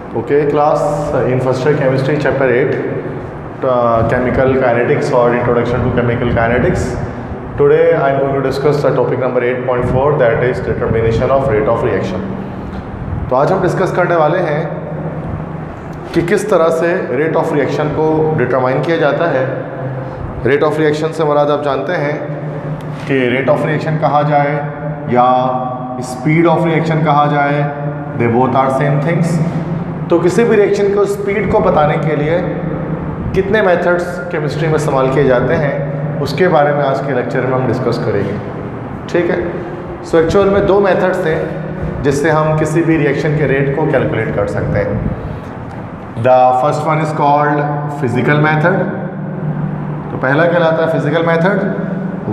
Okay, class in first year chemistry chapter 8 chemical kinetics or introduction to chemical kinetics. Today I am going to discuss the topic number 8.4 that is determination of rate of reaction. तो आज हम discuss करने वाले हैं कि किस तरह से रेट ऑफ रिएक्शन को डिटरमाइन किया जाता है। रेट ऑफ रिएक्शन से मुराद आप जानते हैं कि रेट ऑफ रिएक्शन कहा जाए या स्पीड ऑफ रिएक्शन कहा जाए, they both are same things. तो किसी भी रिएक्शन को स्पीड को बताने के लिए कितने मेथड्स केमिस्ट्री में इस्तेमाल किए जाते हैं उसके बारे में आज के लेक्चर में हम डिस्कस करेंगे। ठीक है, सो एक्चुअल में दो मेथड्स हैं जिससे हम किसी भी रिएक्शन के रेट को कैलकुलेट कर सकते हैं। The first one is called physical method, तो पहला कहलाता है physical method,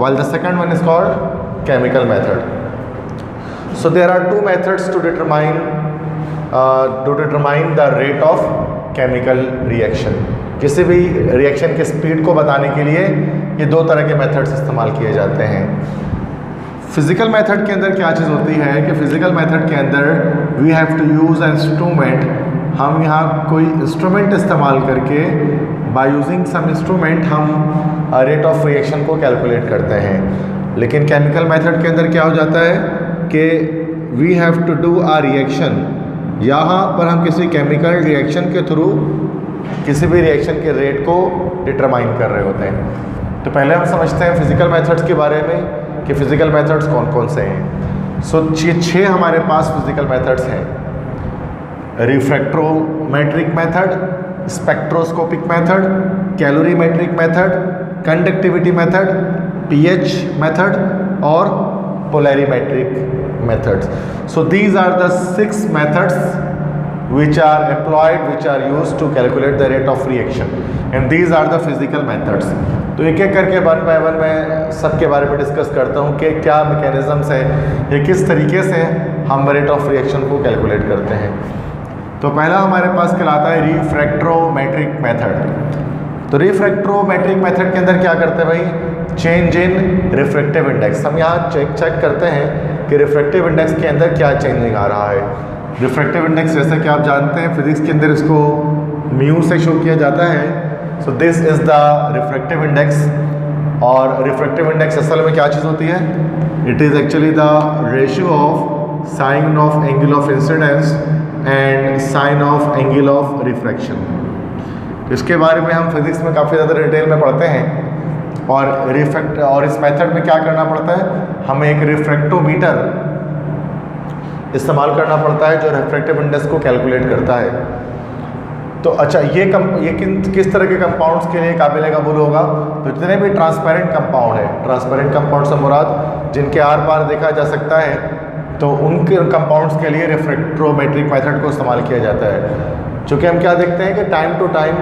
while the second one is called chemical method. So there are two methods to determine the rate of chemical reaction. किसी भी रिएक्शन के स्पीड को बताने के लिए ये दो तरह के मेथड्स इस्तेमाल किए जाते हैं। फिजिकल मेथड के अंदर क्या चीज़ होती है कि फिजिकल मेथड के अंदर we have to use an instrument, हम यहाँ कोई इंस्ट्रूमेंट इस्तेमाल करके बाय यूजिंग सम इंस्ट्रूमेंट हम रेट ऑफ रिएक्शन को कैलकुलेट करते हैं। लेकिन केमिकल मेथड के अंदर क्या हो जाता है कि we have to do a reaction, यहाँ पर हम किसी केमिकल रिएक्शन के थ्रू किसी भी रिएक्शन के रेट को डिटरमाइन कर रहे होते हैं। तो पहले हम समझते हैं फिजिकल मेथड्स के बारे में कि फिजिकल मेथड्स कौन कौन से हैं। सो छः हमारे पास फिजिकल मेथड्स हैं। Refractometric method, spectroscopic method, calorimetric method, conductivity method, pH method और polarimetric methods. So these are the 6 methods which are employed, which are used to calculate the rate of reaction, and these are the physical methods. तो एक एक करके one by one मैं सबके बारे में discuss करता हूँ कि क्या मैकेनिज्म्स है, ये किस तरीके से हम रेट ऑफ रिएक्शन को कैलकुलेट करते हैं। तो पहला हमारे पास कहलाता है रिफ्रैक्ट्रोमेट्रिक मेथड। तो रिफ्रैक्ट्रोमेट्रिक मेथड के अंदर क्या करते हैं भाई, चेंज इन रिफ्रैक्टिव इंडेक्स। हम यहाँ चेक करते हैं कि रिफ्रैक्टिव इंडेक्स के अंदर क्या चेंजिंग आ रहा है। रिफ्रैक्टिव इंडेक्स जैसे कि आप जानते हैं फिजिक्स के अंदर इसको म्यू से शो किया जाता है। So this is the refractive index. और रिफ्रैक्टिव इंडेक्स असल में क्या चीज़ होती है, it is actually the ratio of sine of angle of incidence and sine of angle of refraction. इसके बारे में हम फिजिक्स में काफ़ी ज़्यादा डिटेल में पढ़ते हैं। और इस मेथड में क्या करना पड़ता है, हमें एक रिफ्रैक्टोमीटर इस्तेमाल करना पड़ता है जो रिफ्रैक्टिव इंडेक्स को कैलकुलेट करता है। तो अच्छा, ये किस तरह के कंपाउंड्स के लिए काबिल कबूल होगा, तो जितने भी ट्रांसपेरेंट कंपाउंड है, ट्रांसपेरेंट कंपाउंड से मुराद जिनके आर पार देखा जा सकता है, तो उनके कंपाउंड्स के लिए रिफ्रैक्ट्रोमेट्रिक मेथड को इस्तेमाल किया जाता है। चूँकि हम क्या देखते हैं कि टाइम टू टाइम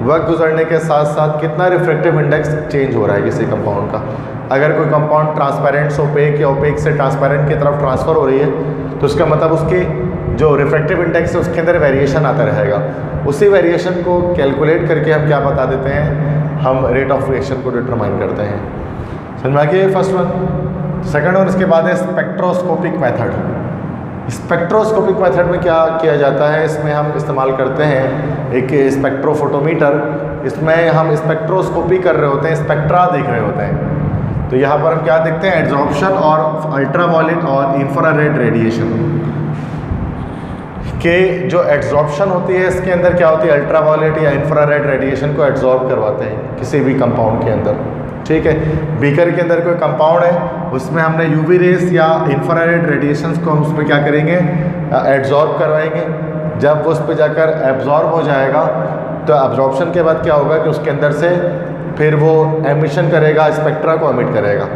वक्त गुजरने के साथ साथ कितना रिफ्रैक्टिव इंडेक्स चेंज हो रहा है किसी कंपाउंड का। अगर कोई कंपाउंड ट्रांसपेरेंट से ओपेक या ओपेक से ट्रांसपेरेंट की तरफ ट्रांसफ़र हो रही है तो उसका मतलब उसके जो रिफ्रैक्टिव इंडेक्स है उसके अंदर वेरिएशन आता रहेगा। उसी वेरिएशन को कैलकुलेट करके हम क्या बता देते हैं, हम रेट ऑफ रिएक्शन को डिटरमाइन करते हैं। समझ में आ गया फर्स्ट वन। सेकेंड वन इसके बाद है स्पेक्ट्रोस्कोपिक मेथड। स्पेक्ट्रोस्कोपिक मेथड में क्या किया जाता है, इसमें हम इस्तेमाल करते हैं एक स्पेक्ट्रोफोटोमीटर। इसमें हम स्पेक्ट्रोस्कोपी कर रहे होते हैं, स्पेक्ट्रा देख रहे होते हैं। तो यहाँ पर हम क्या देखते हैं, एड्जॉर्प्शन और अल्ट्रावायलेट और इंफ्रारेड रेडिएशन के जो एड्जॉर्प्शन होती है इसके अंदर क्या होती है, अल्ट्रावायलेट या इंफ्रारेड रेडिएशन को एड्जॉर्ब करवाते हैं किसी भी कंपाउंड के अंदर। ठीक है, बीकर के अंदर कोई कंपाउंड है उसमें हमने यूवी रेस या इंफ्रारेड रेडिएशंस को हम उसमें क्या करेंगे, एब्जॉर्ब करवाएंगे। जब वो उस पर जाकर एब्जॉर्ब हो जाएगा तो एब्जॉर्प्शन के बाद क्या होगा कि उसके अंदर से फिर वो एमिशन करेगा, स्पेक्ट्रा को एमिट करेगा,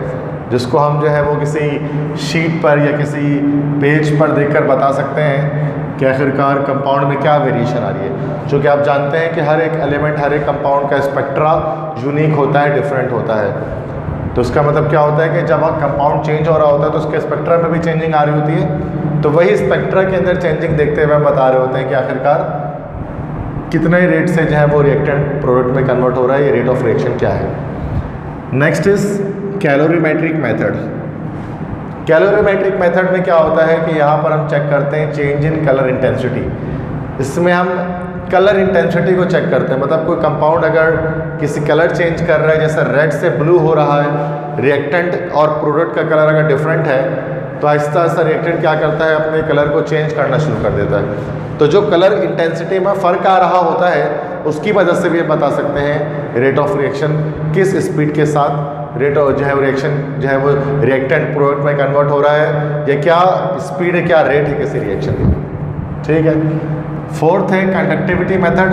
जिसको हम जो है वो किसी शीट पर या किसी पेज पर देखकर बता सकते हैं कि आखिरकार कंपाउंड में क्या वेरिएशन आ रही है। चूँकि आप जानते हैं कि हर एक एलिमेंट, हर एक कंपाउंड का स्पेक्ट्रा यूनिक होता है, डिफरेंट होता है। तो उसका मतलब क्या होता है कि जब कंपाउंड चेंज हो रहा होता है तो उसके स्पेक्ट्रा में भी चेंजिंग आ रही होती है। तो वही स्पेक्ट्रा के अंदर चेंजिंग देखते हुए हम बता रहे होते हैं कि आखिरकार कितने रेट से जो है वो रिएक्टेंट प्रोडक्ट में कन्वर्ट हो रहा है, ये रेट ऑफ रिएक्शन क्या है। Next is calorimetric method. Calorimetric method में क्या होता है कि यहाँ पर हम चेक करते हैं चेंज इन कलर इंटेंसिटी। इसमें हम कलर इंटेंसिटी को चेक करते हैं, मतलब कोई कंपाउंड अगर किसी कलर चेंज कर रहा है, जैसे रेड से ब्लू हो रहा है, रिएक्टेंट और प्रोडक्ट का कलर अगर डिफरेंट है तो आहिस्ता आहिस्ता रिएक्टेंट क्या करता है, अपने कलर को चेंज करना शुरू कर देता है। तो जो कलर इंटेंसिटी में फ़र्क आ रहा होता है उसकी वजह से भी हम बता सकते हैं रेट ऑफ रिएक्शन किस स्पीड के साथ रेट ऑफ जो है रिएक्शन जो है वो रिएक्टेंट प्रोडक्ट में कन्वर्ट हो रहा है, या क्या स्पीड है, क्या रेट है किसी रिएक्शन की। ठीक है। फोर्थ है कंडक्टिविटी मेथड।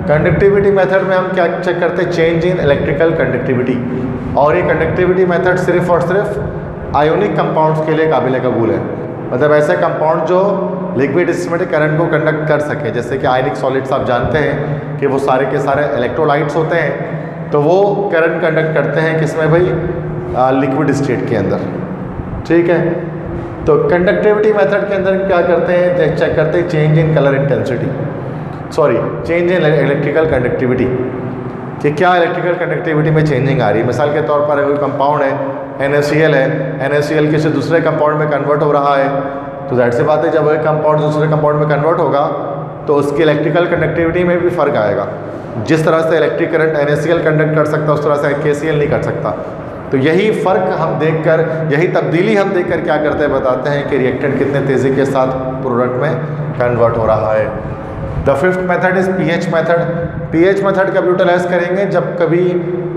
कंडक्टिविटी मेथड में हम क्या चेक करते हैं, चेंज इन इलेक्ट्रिकल कंडक्टिविटी। और ये कंडक्टिविटी मेथड सिर्फ और सिर्फ आयोनिक कंपाउंड्स के लिए काबिल कबूल है, मतलब ऐसे कंपाउंड जो लिक्विड सिस्टमेटिक करंट को कंडक्ट कर सके, जैसे कि आयनिक सॉलिड्स आप जानते हैं कि वो सारे के सारे इलेक्ट्रोलाइट्स होते हैं, तो वो करंट कंडक्ट करते हैं किसमें भाई, लिक्विड स्टेट के अंदर। ठीक है। तो कंडक्टिविटी मेथड के अंदर क्या करते हैं, चेक करते हैं change in colour intensity, sorry change in electrical conductivity, कि क्या इलेक्ट्रिकल कंडक्टिविटी में चेंजिंग आ रही है। मिसाल के तौर पर कोई कंपाउंड है, NaCl है, NaCl किसी दूसरे कंपाउंड में कन्वर्ट हो रहा है, तो ज़ाहिर सी बात है जब वह कंपाउंड दूसरे कंपाउंड में कन्वर्ट होगा तो उसकी इलेक्ट्रिकल कंडक्टिविटी में भी फ़र्क आएगा। जिस तरह से इलेक्ट्रिक करंट NaCl कंडक्ट कर सकता है उस तरह से KCl नहीं कर सकता। तो यही फ़र्क हम देखकर, यही तब्दीली हम देखकर क्या करते हैं, बताते हैं कि रिएक्टेंट कितने तेज़ी के साथ प्रोडक्ट में कन्वर्ट हो रहा है। The fifth method is pH method. pH method कब यूटिलाइज करेंगे, जब कभी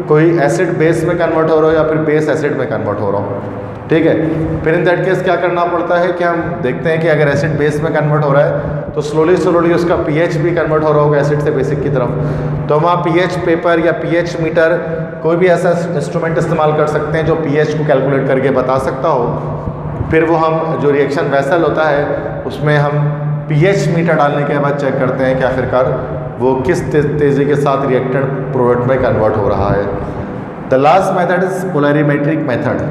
कोई एसिड बेस में कन्वर्ट हो रहा हो या फिर बेस एसिड में कन्वर्ट हो रहा हो। ठीक है। फिर इन दैट केस क्या करना पड़ता है कि हम देखते हैं कि अगर एसिड बेस में कन्वर्ट हो रहा है तो स्लोली स्लोली उसका pH भी कन्वर्ट हो रहा होगा एसिड से बेसिक की तरफ। तो वहाँ pH पेपर या pH मीटर कोई भी ऐसा इंस्ट्रूमेंट इस्तेमाल कर सकते हैं जो pH को कैलकुलेट करके बता सकता हो। फिर वो हम जो रिएक्शन वेसल होता है उसमें हम pH मीटर डालने के बाद चेक करते हैं कि आखिरकार वो किस तेज़ी के साथ रिएक्टेंट प्रोडक्ट में कन्वर्ट हो रहा है। The last method is polarimetric method.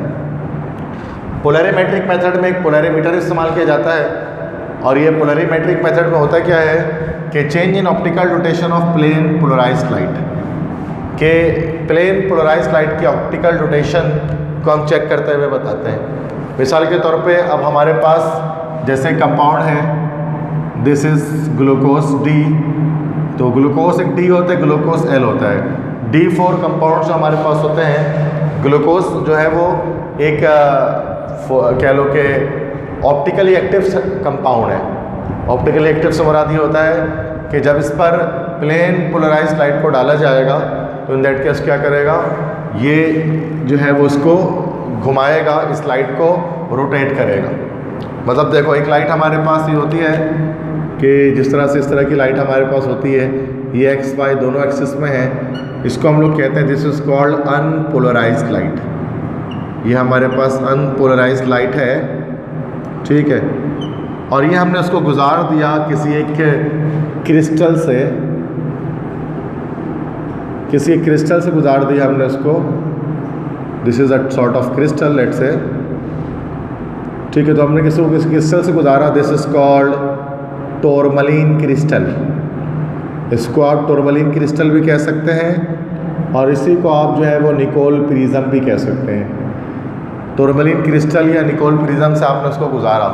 Polarimetric method में एक पोलरीमीटर इस्तेमाल किया जाता है, और ये पोलरीमेट्रिक मेथड में होता क्या है कि change in optical rotation of plane polarised light, के प्लेन पोलराइज्ड लाइट की ऑप्टिकल रोटेशन को हम चेक करते हुए बताते हैं। मिसाल के तौर पे अब हमारे पास जैसे कंपाउंड है, दिस इज़ ग्लूकोज D, तो ग्लूकोज एक D होता है, ग्लूकोज L होता है। D4 कंपाउंड जो हमारे पास होते हैं, ग्लूकोज जो है वो एक कह लो कि ऑप्टिकली एक्टिव कंपाउंड है। ऑप्टिकली एक्टिव से मुराद ये होता है कि जब इस पर प्लेन पोलराइज्ड लाइट को डाला जाएगा तो इन दैट केस क्या करेगा, ये जो है वो उसको घुमाएगा, इस लाइट को रोटेट करेगा। मतलब देखो एक लाइट हमारे पास ये होती है कि जिस तरह से इस तरह की लाइट हमारे पास होती है, ये एक्स वाई दोनों एक्सिस में है, इसको हम लोग कहते हैं this is called unpolarised light. ये हमारे पास अनपोलराइज्ड लाइट है, ठीक है। और ये हमने उसको गुजार दिया किसी एक क्रिस्टल से, किसी एक क्रिस्टल से गुजार दिया हमने उसको, this is a sort of crystal lattice, ठीक है। तो हमने किसी को क्रिस्टल से गुजारा, दिस इज़ कॉल्ड टोरमलीन क्रिस्टल। इसको आप टोरमलीन क्रिस्टल भी कह सकते हैं, और इसी को आप जो है वो निकोल प्रिज्म भी कह सकते हैं। टोरमलीन क्रिस्टल या निकोल प्रिज्म से आपने उसको गुजारा,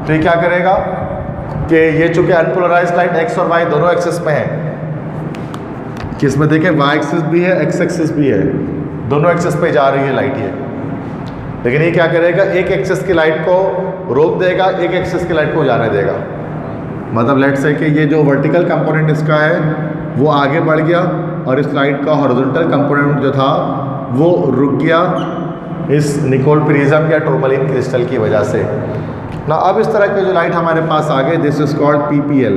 तो ये क्या करेगा कि ये चूँकि अनपोलराइज्ड लाइट एक्स और वाई दोनों एक्सिस में है, कि इसमें देखें वाई एक्सिस भी है, एक्स एक्सिस भी है, दोनों एक्सिस पे जा रही है लाइट ये। लेकिन ये क्या करेगा, एक एक्सिस की लाइट को रोक देगा, एक एक्सिस की लाइट को जाने देगा। मतलब लेट से कि ये जो वर्टिकल कंपोनेंट इसका है वो आगे बढ़ गया, और इस लाइट का हॉरिजॉन्टल कंपोनेंट जो था वो रुक गया इस निकोल प्रिज्म या टोरमलीन क्रिस्टल की वजह से ना। अब इस तरह की जो लाइट हमारे पास आ गई, दिस इज़ कॉल्ड PPL,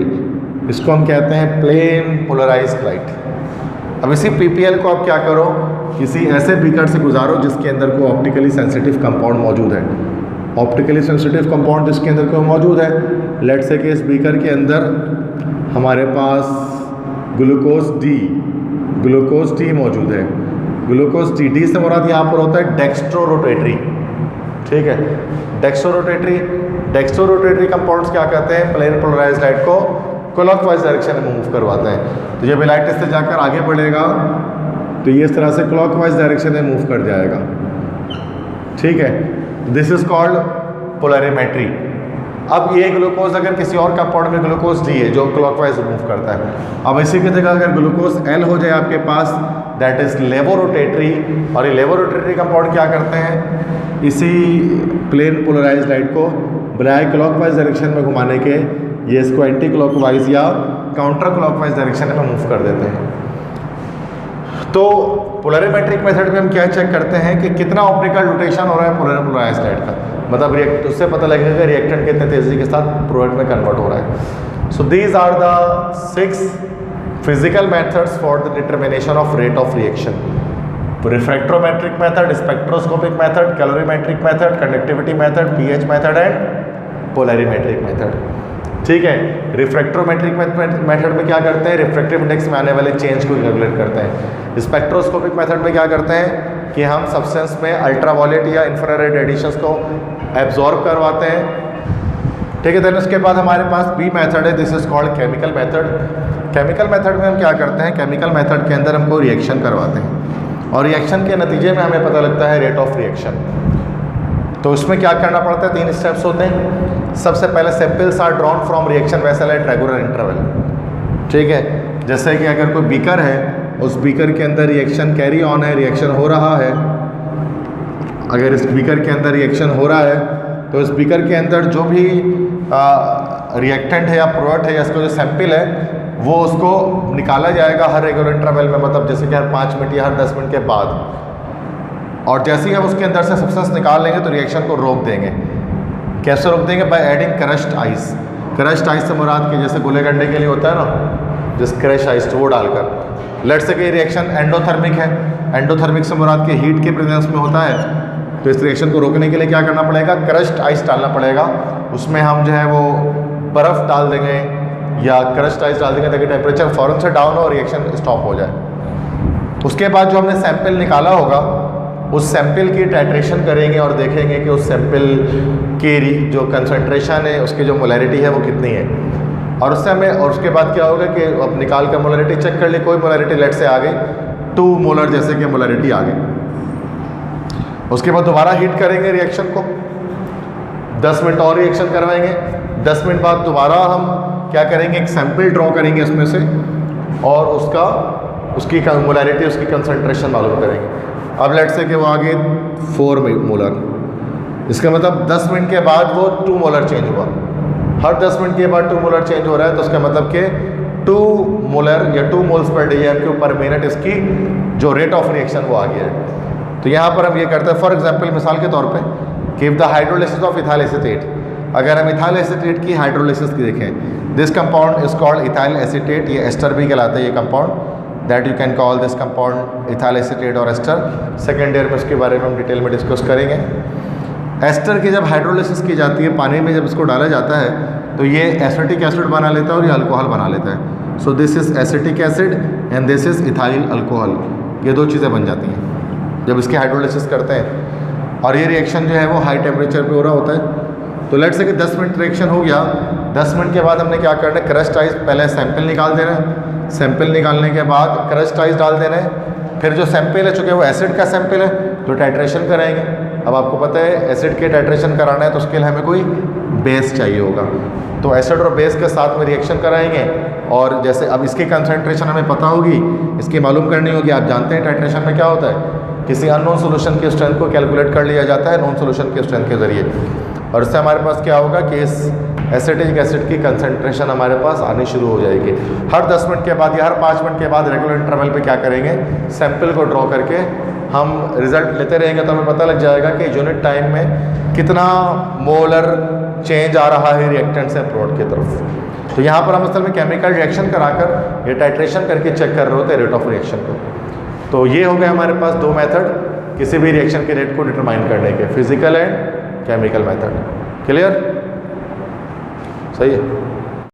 इसको हम कहते हैं प्लेन पोलराइज्ड लाइट। अब इसी PPL को आप क्या करो, किसी ऐसे बीकर से गुजारो जिसके अंदर कोई ऑप्टिकली सेंसिटिव कंपाउंड मौजूद है। ऑप्टिकली सेंसिटिव कंपाउंड जिसके अंदर कोई मौजूद है, लेट से कि इस बीकर के अंदर हमारे पास ग्लूकोज D मौजूद है। ग्लूकोज D से मुराद यहाँ पर होता है डेक्स्ट्रो रोटेटरी, ठीक है। डेक्स्ट्रो रोटेटरी कंपाउंड्स क्या कहते हैं, प्लेन पोलराइज्ड लाइट को क्लॉकवाइज डायरेक्शन में मूव करवाते हैं। तो जब लाइट इससे जाकर आगे बढ़ेगा तो ये इस तरह से क्लॉकवाइज डायरेक्शन में मूव कर जाएगा, ठीक है। This is called polarimetry. अब ये ग्लूकोज अगर किसी और कंपाउंड में ग्लूकोज डी है जो क्लॉकवाइज मूव करता है, अब इसी की जगह अगर ग्लूकोज एल हो जाए आपके पास, दैट इज लेवोरोटेटरी, और ये लेवोरोटेटरी कंपाउंड क्या करते हैं, इसी प्लेन पोलराइज लाइट को बजाय क्लॉकवाइज डायरेक्शन में घुमाने के ये इसको एंटी क्लॉकवाइज या काउंटर क्लॉकवाइज डायरेक्शन में मूव कर देते हैं। तो पोलरिमेट्रिक मेथड में हम क्या चेक करते हैं कि कितना ऑप्टिकल रोटेशन हो रहा है पोलराइज लाइट का, मतलब उससे पता लगेगा रिएक्टेंट कितने तेजी के साथ प्रोडक्ट में कन्वर्ट हो रहा है। So these are the 6 physical methods for the determination of rate of reaction: refractometric method, spectroscopic method, calorimetric method, conductivity method, pH method and polarimetric method. ठीक है, रिफ्रैक्ट्रोमेट्रिक मेथड में क्या करते हैं, रिफ्रैक्टिव इंडेक्स में आने वाले चेंज को कैलकुलेट करते हैं। स्पेक्ट्रोस्कोपिक मेथड में क्या करते हैं कि हम सब्सटेंस में अल्ट्रावायलेट या इंफ्रारेड रेडिएशंस को एब्जॉर्ब करवाते हैं। ठीक है, देन उसके बाद हमारे पास बी मेथड है, this is called chemical method. Chemical method में हम क्या करते हैं, केमिकल मेथड के अंदर हमको रिएक्शन करवाते हैं और रिएक्शन के नतीजे में हमें पता लगता है रेट ऑफ रिएक्शन। तो इसमें क्या करना पड़ता है, 3 स्टेप्स होते हैं। सबसे पहले samples are drawn from reaction vessel at regular interval. ठीक है, जैसे कि अगर कोई बीकर है, उस बीकर के अंदर रिएक्शन कैरी ऑन है, रिएक्शन हो रहा है, अगर इस बीकर के अंदर रिएक्शन हो रहा है तो इस बीकर के अंदर जो भी रिएक्टेंट है या प्रोडक्ट है या इसका जो सैंपल है वो उसको निकाला जाएगा हर रेगुलर इंटरवल में, मतलब जैसे कि हर 5 मिनट या हर 10 मिनट के बाद। और जैसे ही हम उसके अंदर से सब्सटेंस निकाल लेंगे तो रिएक्शन को रोक देंगे। कैसे रोक देंगे, by adding crushed ice. Crushed ice से मुराद के जैसे गोले गंडे के लिए होता है ना, जिस क्रश आइस वो डालकर। लेट्स से कि रिएक्शन एंडोथर्मिक है, एंडोथर्मिक से मुराद के हीट के प्रेजेंस में होता है, तो इस रिएक्शन को रोकने के लिए क्या करना पड़ेगा, क्रश्ड आइस डालना पड़ेगा। उसमें हम जो है वो बर्फ़ डाल देंगे या क्रश्ड आइस डाल देंगे ताकि टेम्परेचर फ़ौरन से डाउन हो, रिएक्शन स्टॉप हो जाए। उसके बाद जो हमने सैंपल निकाला होगा उस सैंपल की टाइट्रेशन करेंगे और देखेंगे कि उस सैंपल की जो कंसंट्रेशन है, उसकी जो मोलैरिटी है वो कितनी है। और उससे हमें, और उसके बाद क्या होगा कि अब निकाल कर मोलैरिटी चेक कर ली, कोई मोलैरिटी लेट से आ गई 2 मोलर जैसे कि मोलैरिटी आ गई। उसके बाद दोबारा हीट करेंगे रिएक्शन को, 10 मिनट और रिएक्शन करवाएंगे। 10 मिनट बाद दोबारा हम क्या करेंगे, एक सैंपल ड्रॉ करेंगे उसमें से और उसकी मोलैरिटी, उसकी कंसंट्रेशन मालूम करेंगे। अब लेट से कि वो आगे 4 मोलर, इसका मतलब 10 मिनट के बाद वो 2 मोलर चेंज हुआ। हर 10 मिनट के बाद 2 मोलर चेंज हो रहा है, तो उसका मतलब कि 2 मोलर या 2 मोल्स पर डीएम के ऊपर मिनट इसकी जो रेट ऑफ रिएक्शन वो आ गया है। तो यहाँ पर हम ये करते हैं, फॉर एग्जांपल मिसाल के तौर पे कि the hydrolysis of ethyl acetate, अगर हम इथाइल एसीटेट की हाइड्रोलिसिस की देखें, this compound is called ethyl acetate, ये एस्टर भी कहलाता है ये compound, that you can call this compound ethyl acetate और एस्टर। सेकेंड ईयर में उसके बारे में हम डिटेल में डिस्कस करेंगे। एस्टर की जब हाइड्रोलिसिस की जाती है, पानी में जब इसको डाला जाता है तो ये एसिटिक एसिड बना लेता है और ये अल्कोहल बना लेता है। So this is acetic acid and this is ethyl alcohol, ये 2 चीज़ें बन जाती हैं जब इसकी हाइड्रोलिसिस करते हैं। और ये रिएक्शन जो है वो हाई टेम्परेचर पे हो रहा होता है। तो लेट से कि 10 मिनट रिएक्शन हो गया, 10 मिनट के बाद हमने क्या करना है, क्रश्ड आइस पहले सैंपल निकाल देना है, सैंपल निकालने के बाद क्रश्ड आइस डाल देना है। फिर जो सैंपल है, चूँकि वो एसिड का सैंपल है, तो टाइट्रेशन कराएंगे। अब आपको पता है एसिड के टाइट्रेशन कराना है तो उसके लिए हमें कोई बेस चाहिए होगा, तो एसिड और बेस के साथ में रिएक्शन कराएंगे। और जैसे अब इसकी कंसंट्रेशन हमें पता होगी, इसकी मालूम करनी होगी। आप जानते हैं टाइट्रेशन में क्या होता है, किसी अननोन सोल्यूशन की स्ट्रेंथ को कैलकुलेट कर लिया जाता है नॉन सोल्यूशन के स्ट्रेंथ के ज़रिए, और इससे हमारे पास क्या होगा कि इस एसिटिक एसिड की कंसंट्रेशन हमारे पास आनी शुरू हो जाएगी। हर 10 मिनट के बाद या हर 5 मिनट के बाद रेगुलर इंटरवल पे क्या करेंगे, सैंपल को ड्रॉ करके हम रिजल्ट लेते रहेंगे, तो हमें पता लग जाएगा कि यूनिट टाइम में कितना मोलर चेंज आ रहा है रिएक्टेंट से प्रोडक्ट की तरफ। तो यहाँ पर हम असल में केमिकल रिएक्शन कराकर ये टाइट्रेशन करके चेक कर रहे होते हैं रेट ऑफ रिएक्शन को। तो ये हो गए हमारे पास 2 मेथड किसी भी रिएक्शन के रेट को डिटरमाइन करने के, physical and chemical method. Clear? सही है।